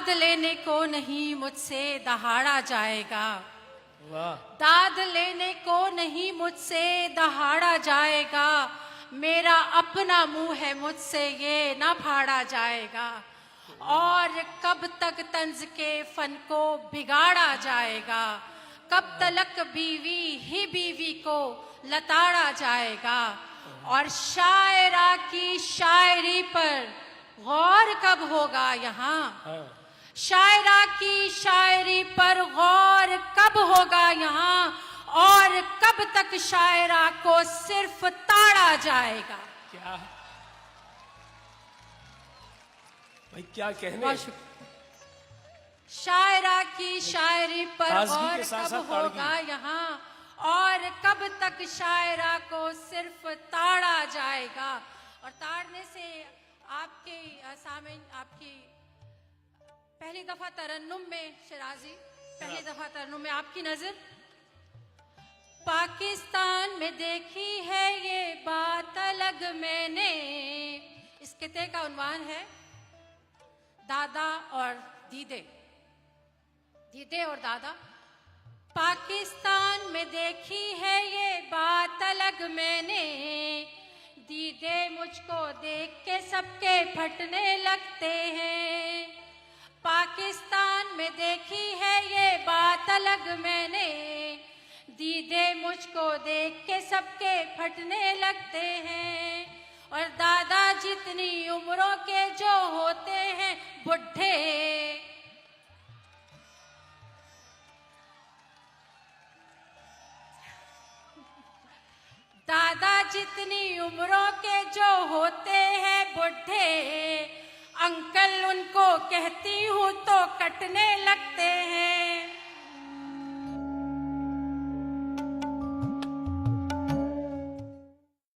दाद लेने को नहीं मुझसे दहाड़ा जाएगा, वाह। दाद लेने को नहीं मुझसे दहाड़ा जाएगा, मेरा अपना मुंह है मुझसे ये ना फाड़ा जाएगा। और कब तक तंज के फन को बिगाड़ा जाएगा, कब तलक बीवी ही बीवी को लताड़ा जाएगा। और शायरा की शायरी पर गौर कब होगा यहाँ, शायरा की शायरी पर गौर कब होगा यहाँ, और कब तक शायरा को सिर्फ ताड़ा जाएगा। क्या भाई, क्या कहने। बहुत शुक्रिया। शायरा की शायरी पर ताजगी गौर के साथ कब साथ होगा यहाँ, और कब तक शायरा को सिर्फ ताड़ा जाएगा। और ताड़ने से आपके सामने आपकी पहली दफा तरन्नुम में, शिराजी पहली दफा तरन्नुम में आपकी नजर पाकिस्तान में देखी है ये बात अलग मैंने। इस किते का उन्वान है दादा और दीदे, दीदे और दादा। पाकिस्तान में देखी है ये बात अलग मैंने, दीदे मुझको देख के सबके फटने लगते हैं। पाकिस्तान में देखी है ये बात अलग मैंने, दीदे मुझको देख के सबके फटने लगते हैं। और दादा जितनी उम्रों के जो होते हैं बुढ़े, दादा जितनी उम्रों के जो होते हैं बुढ़े, अंकल उनको कहती हूँ तो कटने लगते हैं।